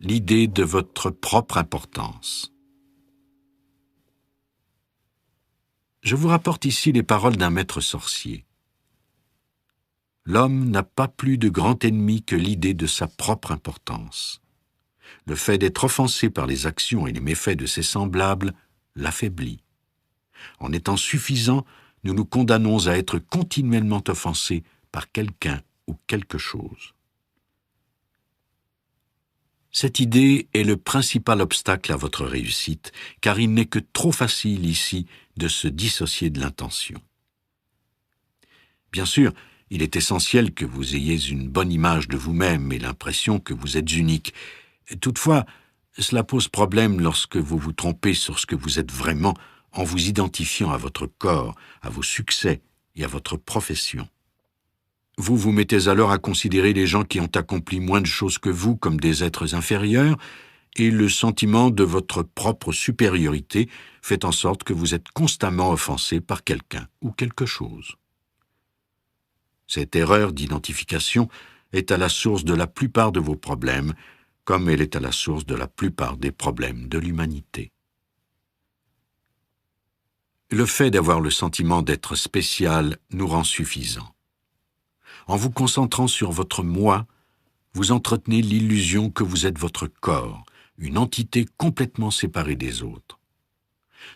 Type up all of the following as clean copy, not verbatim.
l'idée de votre propre importance. Je vous rapporte ici les paroles d'un maître sorcier. L'homme n'a pas plus de grand ennemi que l'idée de sa propre importance. Le fait d'être offensé par les actions et les méfaits de ses semblables l'affaiblit. En étant suffisant, nous nous condamnons à être continuellement offensés par quelqu'un ou quelque chose. Cette idée est le principal obstacle à votre réussite, car il n'est que trop facile ici de se dissocier de l'intention. Bien sûr, il est essentiel que vous ayez une bonne image de vous-même et l'impression que vous êtes unique. Toutefois, cela pose problème lorsque vous vous trompez sur ce que vous êtes vraiment en vous identifiant à votre corps, à vos succès et à votre profession. Vous vous mettez alors à considérer les gens qui ont accompli moins de choses que vous comme des êtres inférieurs, et le sentiment de votre propre supériorité fait en sorte que vous êtes constamment offensé par quelqu'un ou quelque chose. Cette erreur d'identification est à la source de la plupart de vos problèmes, comme elle est à la source de la plupart des problèmes de l'humanité. Le fait d'avoir le sentiment d'être spécial nous rend suffisants. En vous concentrant sur votre moi, vous entretenez l'illusion que vous êtes votre corps, une entité complètement séparée des autres.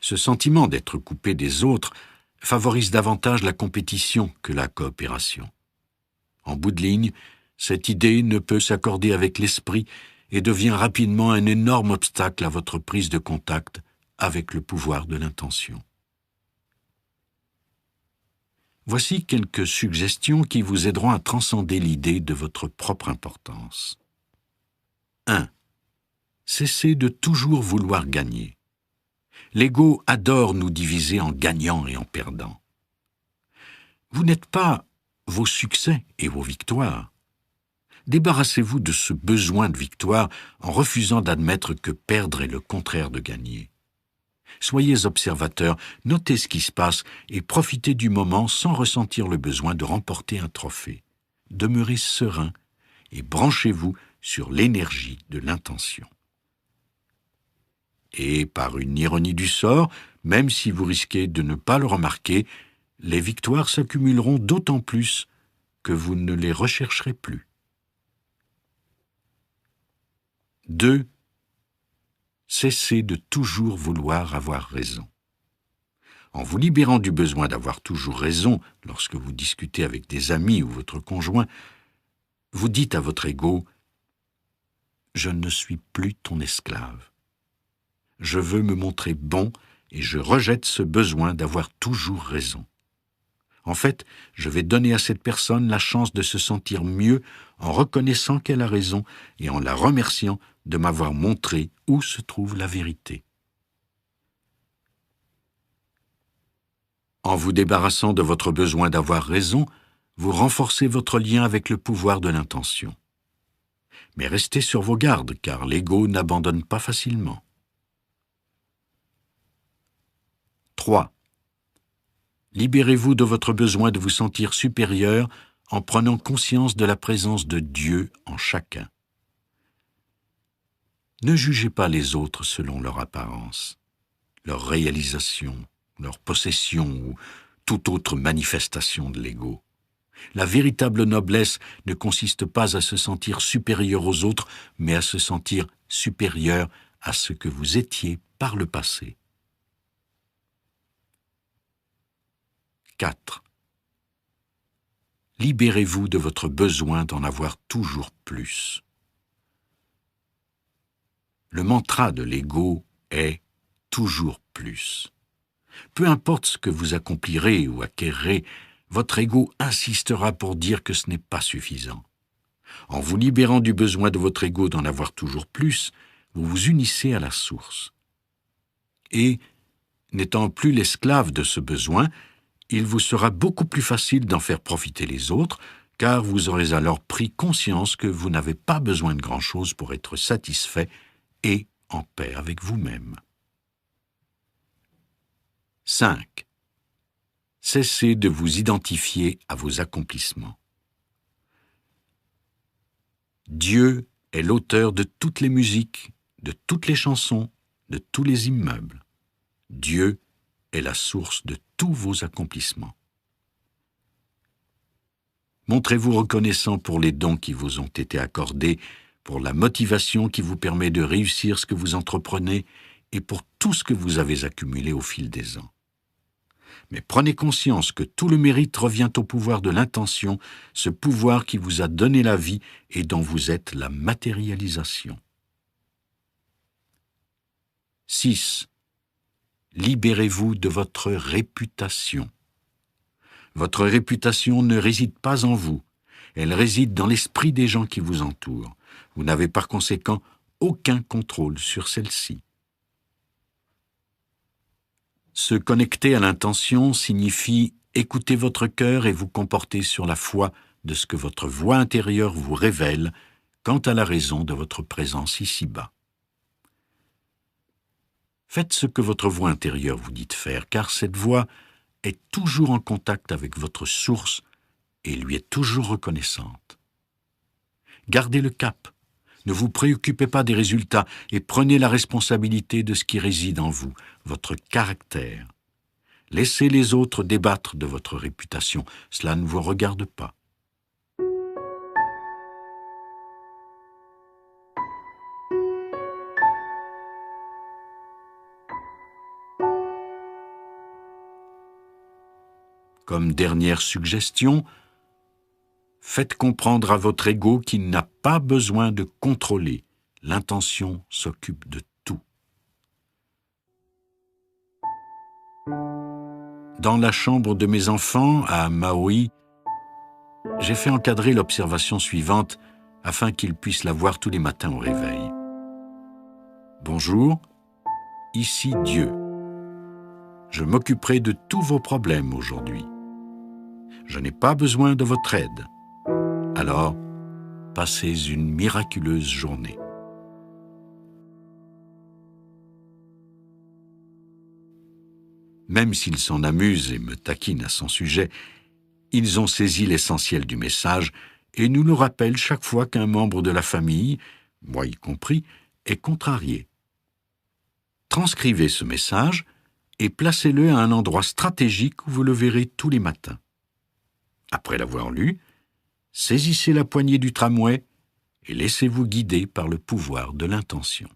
Ce sentiment d'être coupé des autres favorise davantage la compétition que la coopération. En bout de ligne, cette idée ne peut s'accorder avec l'esprit et devient rapidement un énorme obstacle à votre prise de contact avec le pouvoir de l'intention. Voici quelques suggestions qui vous aideront à transcender l'idée de votre propre importance. 1. Cessez de toujours vouloir gagner. L'ego adore nous diviser en gagnants et en perdants. Vous n'êtes pas vos succès et vos victoires. Débarrassez-vous de ce besoin de victoire en refusant d'admettre que perdre est le contraire de gagner. Soyez observateur, notez ce qui se passe et profitez du moment sans ressentir le besoin de remporter un trophée. Demeurez serein et branchez-vous sur l'énergie de l'intention. Et par une ironie du sort, même si vous risquez de ne pas le remarquer, les victoires s'accumuleront d'autant plus que vous ne les rechercherez plus. 2. Cessez de toujours vouloir avoir raison. En vous libérant du besoin d'avoir toujours raison lorsque vous discutez avec des amis ou votre conjoint, vous dites à votre ego « Je ne suis plus ton esclave. Je veux me montrer bon et je rejette ce besoin d'avoir toujours raison. En fait, je vais donner à cette personne la chance de se sentir mieux en reconnaissant qu'elle a raison et en la remerciant de m'avoir montré où se trouve la vérité. » En vous débarrassant de votre besoin d'avoir raison, vous renforcez votre lien avec le pouvoir de l'intention. Mais restez sur vos gardes, car l'ego n'abandonne pas facilement. 3. Libérez-vous de votre besoin de vous sentir supérieur en prenant conscience de la présence de Dieu en chacun. Ne jugez pas les autres selon leur apparence, leur réalisation, leur possession ou toute autre manifestation de l'ego. La véritable noblesse ne consiste pas à se sentir supérieur aux autres, mais à se sentir supérieur à ce que vous étiez par le passé. 4. Libérez-vous de votre besoin d'en avoir toujours plus. Le mantra de l'ego est « toujours plus ». Peu importe ce que vous accomplirez ou acquerrez, votre ego insistera pour dire que ce n'est pas suffisant. En vous libérant du besoin de votre ego d'en avoir toujours plus, vous vous unissez à la source. Et, n'étant plus l'esclave de ce besoin, il vous sera beaucoup plus facile d'en faire profiter les autres, car vous aurez alors pris conscience que vous n'avez pas besoin de grand-chose pour être satisfait et en paix avec vous-même. 5. Cessez de vous identifier à vos accomplissements. Dieu est l'auteur de toutes les musiques, de toutes les chansons, de tous les immeubles. Dieu est la source de tous vos accomplissements. Montrez-vous reconnaissant pour les dons qui vous ont été accordés, pour la motivation qui vous permet de réussir ce que vous entreprenez et pour tout ce que vous avez accumulé au fil des ans. Mais prenez conscience que tout le mérite revient au pouvoir de l'intention, ce pouvoir qui vous a donné la vie et dont vous êtes la matérialisation. 6. Libérez-vous de votre réputation. Votre réputation ne réside pas en vous, elle réside dans l'esprit des gens qui vous entourent. Vous n'avez par conséquent aucun contrôle sur celle-ci. Se connecter à l'intention signifie écouter votre cœur et vous comporter sur la foi de ce que votre voix intérieure vous révèle quant à la raison de votre présence ici-bas. Faites ce que votre voix intérieure vous dit de faire, car cette voix est toujours en contact avec votre source et lui est toujours reconnaissante. Gardez le cap, ne vous préoccupez pas des résultats et prenez la responsabilité de ce qui réside en vous, votre caractère. Laissez les autres débattre de votre réputation, cela ne vous regarde pas. Comme dernière suggestion, faites comprendre à votre ego qu'il n'a pas besoin de contrôler. L'intention s'occupe de tout. Dans la chambre de mes enfants, à Maui, j'ai fait encadrer l'observation suivante afin qu'ils puissent la voir tous les matins au réveil. Bonjour, ici Dieu. Je m'occuperai de tous vos problèmes aujourd'hui. Je n'ai pas besoin de votre aide. Alors, passez une miraculeuse journée. Même s'ils s'en amusent et me taquinent à son sujet, ils ont saisi l'essentiel du message et nous le rappellent chaque fois qu'un membre de la famille, moi y compris, est contrarié. Transcrivez ce message et placez-le à un endroit stratégique où vous le verrez tous les matins. Après l'avoir lu, saisissez la poignée du tramway et laissez-vous guider par le pouvoir de l'intention.